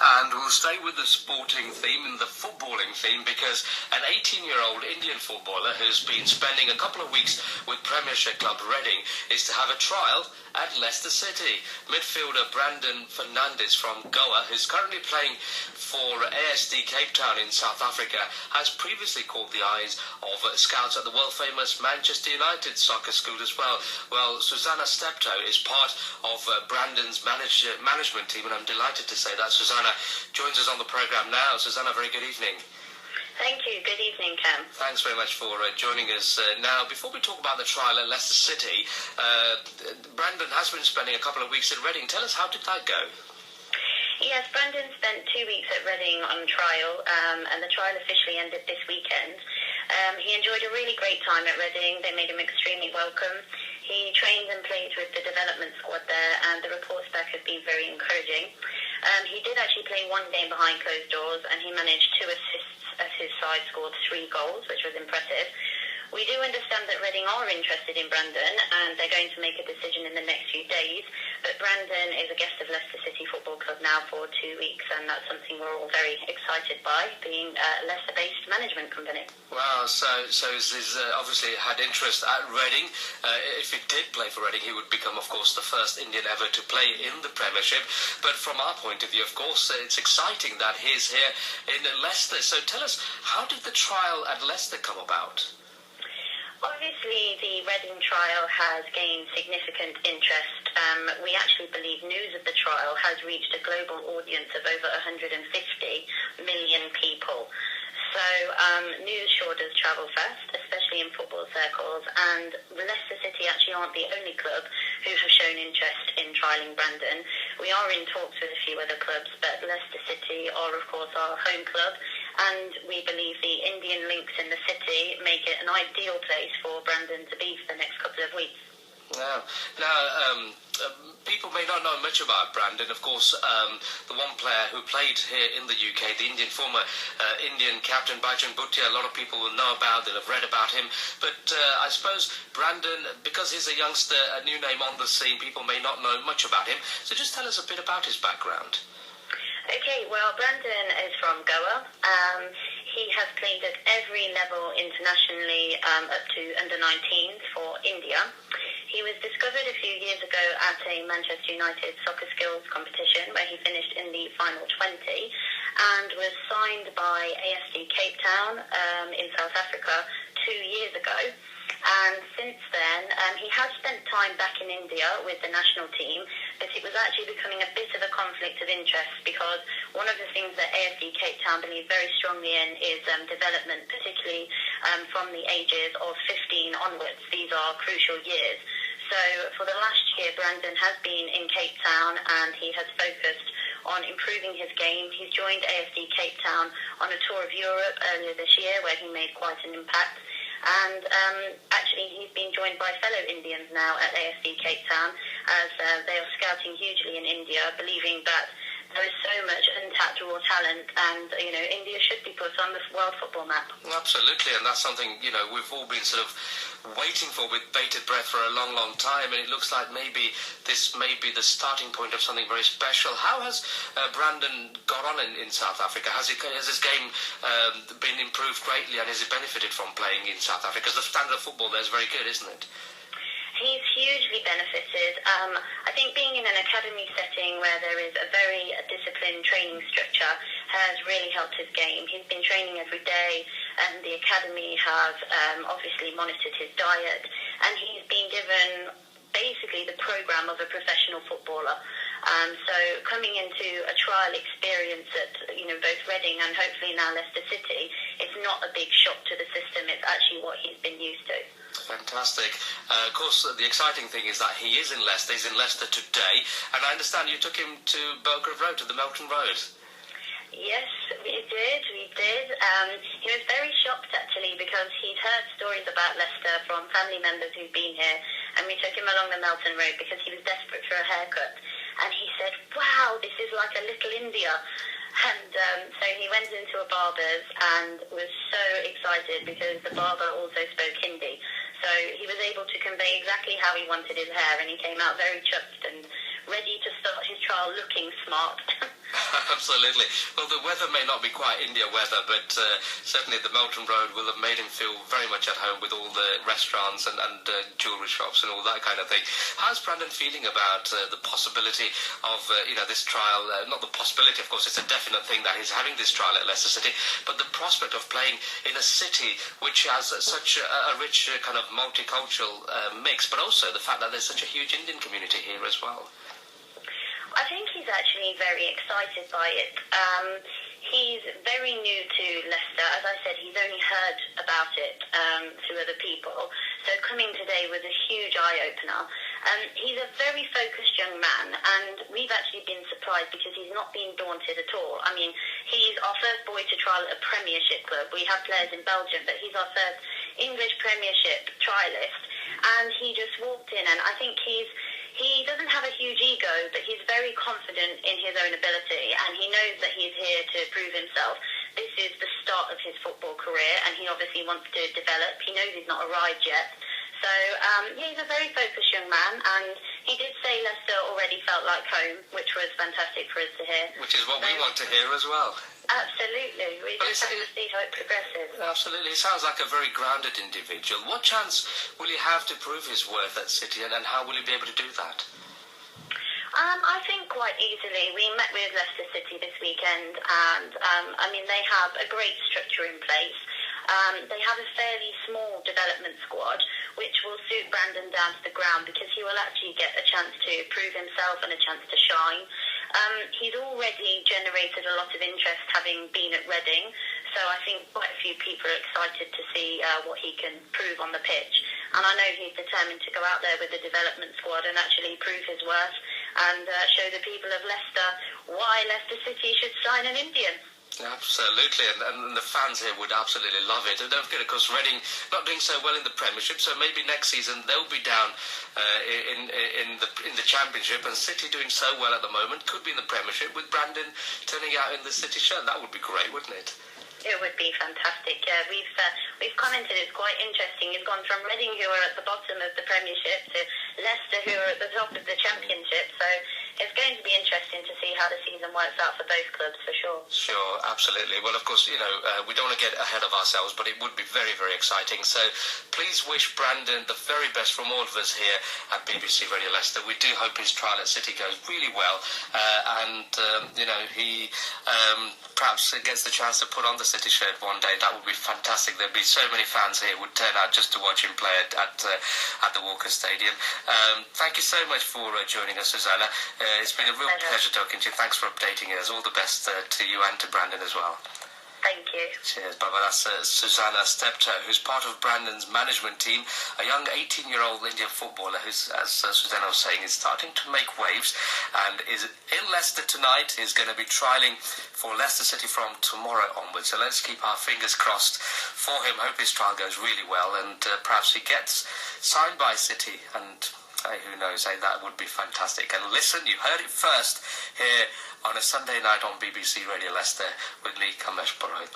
And we'll stay with the sporting theme and the footballing theme because an 18-year-old Indian footballer who's been spending a couple of weeks with Premiership club Reading is to have a trial at Leicester City. Midfielder Brandon Fernandes from Goa, who's currently playing for ASD Cape Town in South Africa, has previously caught the eyes of scouts at the world-famous Manchester United soccer school as well. Well, Susanna Steptoe is part of Brandon's management team, and I'm delighted to say that Susanna joins us on the programme now. Susanna, very good evening. Thank you. Good evening, Cam. Thanks very much for joining us. Now, before we talk about the trial at Leicester City, Brandon has been spending a couple of weeks at Reading. Tell us, how did that go? Yes, Brandon spent 2 weeks at Reading on trial, and the trial officially ended this weekend. He enjoyed a really great time at Reading. They made him extremely welcome. He trained and played with the development squad there, and the reports back have been very encouraging. He did actually play one game behind closed doors, and he managed 2 assists as his side scored 3 goals, which was impressive. We do understand that Reading are interested in Brandon, and they're going to make a decision in the next few days. But Brandon is a guest of Leicester City Football Club now for 2 weeks, and that's something we're all very excited by, being a Leicester-based management company. Wow, so he's obviously had interest at Reading. If he did play for Reading, he would become, of course, the first Indian ever to play in the Premiership. But from our point of view, of course, it's exciting that he's here in Leicester. So tell us, how did the trial at Leicester come about? Obviously, the Reading trial has gained significant interest. We actually believe news of the trial has reached a global audience of over 150 million people. So news sure does travel fast, especially in football circles, and Leicester City actually aren't the only club who have shown interest in trialling Brandon. We are in talks with a few other clubs, but Leicester City are, of course, our home club, and we believe the Indian links in the city make it an ideal place for Brandon to be for the next couple of weeks. Now, people may not know much about Brandon. Of course, the one player who played here in the UK, the former Indian captain Bajrang Bhutia, a lot of people will know about, they'll have read about him. But I suppose Brandon, because he's a youngster, a new name on the scene, people may not know much about him. So just tell us a bit about his background. Okay, well, Brandon is from Goa. He has played at every level internationally up to under-19s for India. He was discovered a few years ago at a Manchester United soccer skills competition where he finished in the final 20 and was signed by ASD Cape Town in South Africa 2 years ago. And since then, he has spent time back in India with the national team, but it was actually becoming a bit of a conflict of interest because one of the things that AFC Cape Town believe very strongly in is development, particularly from the ages of 15 onwards. These are crucial years. So for the last year, Brandon has been in Cape Town and he has focused on improving his game. He's joined AFC Cape Town on a tour of Europe earlier this year where he made quite an impact. And actually he's been joined by fellow Indians now at AFC Cape Town as they are scouting hugely in India, believing that there is so much untapped raw talent and, India should be put on the world football map. Absolutely, and that's something, we've all been sort of waiting for with bated breath for a long, long time, and it looks like maybe this may be the starting point of something very special. How has Brandon got on in South Africa? Has his game been improved greatly, and has he benefited from playing in South Africa? Because the standard of football there is very good, isn't it? He's hugely benefited. I think being in an academy setting where there is a very disciplined training structure has really helped his game. He's been training every day, and the academy have obviously monitored his diet, and he's been given basically the programme of a professional footballer. So coming into a trial experience at both Reading and hopefully now Leicester City, it's not a big shock to the system. It's actually what he's been used to. Fantastic. Of course, the exciting thing is that he is in Leicester. He's in Leicester today, and I understand you took him to Belgrave Road, to the Melton Road. Yes, we did. He was very shocked actually because he'd heard stories about Leicester from family members who'd been here, and we took him along the Melton Road because he was desperate for a haircut. And he said, "Wow, this is like a little India." And so he went into a barber's and was so excited because the barber also spoke Hindi. So he was able to convey exactly how he wanted his hair, and he came out very chuffed and ready to start his trial looking smart. Absolutely. Well, the weather may not be quite India weather, but certainly the Melton Road will have made him feel very much at home with all the restaurants and jewellery shops and all that kind of thing. How's Brandon feeling about the possibility of, this trial? Not the possibility, of course, it's a definite thing that he's having this trial at Leicester City, but the prospect of playing in a city which has such a rich kind of multicultural mix, but also the fact that there's such a huge Indian community here as well. I think he's actually very excited by it. He's very new to Leicester. As I said, he's only heard about it through other people. So coming today was a huge eye-opener. He's a very focused young man, and we've actually been surprised because he's not been daunted at all. I mean, he's our first boy to trial at a Premiership club. We have players in Belgium, but he's our first English Premiership trialist, and he just walked in, and I think he doesn't have a huge ego, but he's very confident in his own ability, and he knows that he's here to prove himself. This is the start of his football career, and he obviously wants to develop. He knows he's not arrived yet. So, he's a very focused young man, and he did say Leicester already felt like home, which was fantastic for us to hear. Which is what we want to hear as well. Absolutely. We just have to see how it progresses. Absolutely. He sounds like a very grounded individual. What chance will he have to prove his worth at City, and how will he be able to do that? I think quite easily. We met with Leicester City this weekend, and they have a great structure in place. They have a fairly small development squad, which will suit Brandon down to the ground because he will actually get a chance to prove himself and a chance to shine. He's already generated a lot of interest having been at Reading, so I think quite a few people are excited to see what he can prove on the pitch. And I know he's determined to go out there with the development squad and actually prove his worth and show the people of Leicester why Leicester City should sign an Indian. Absolutely, and the fans here would absolutely love it. And don't forget, of course, Reading not doing so well in the Premiership, so maybe next season they'll be down in the Championship, and City doing so well at the moment could be in the Premiership with Brandon turning out in the City shirt. That would be great, wouldn't it? It would be fantastic. Yeah, we've commented it's quite interesting. He's gone from Reading, who are at the bottom of the Premiership, to Leicester, who are at the top of the Championship. So it's going to be interesting to see how the season works out for both clubs, for sure. Sure, absolutely. Well, of course, we don't want to get ahead of ourselves, but it would be very, very exciting. So please wish Brandon the very best from all of us here at BBC Radio Leicester. We do hope his trial at City goes really well, and he perhaps gets the chance to put on the City shirt one day. That would be fantastic. There'd be so many fans here would turn out just to watch him play at the Walker Stadium. Thank you so much for joining us, Susanna. It's been a real pleasure talking to you. Thanks for updating us. All the best to you and to Brandon as well. Thank you. Cheers. Bye-bye. That's Susanna Steptoe, who's part of Brandon's management team, a young 18-year-old Indian footballer who's, as Susanna was saying, is starting to make waves and is in Leicester tonight. Is going to be trialling for Leicester City from tomorrow onwards. So let's keep our fingers crossed for him. Hope his trial goes really well, and perhaps he gets signed by City, and who knows, that would be fantastic. And listen, you heard it first here on a Sunday night on BBC Radio Leicester with me, Kamesh Purohit.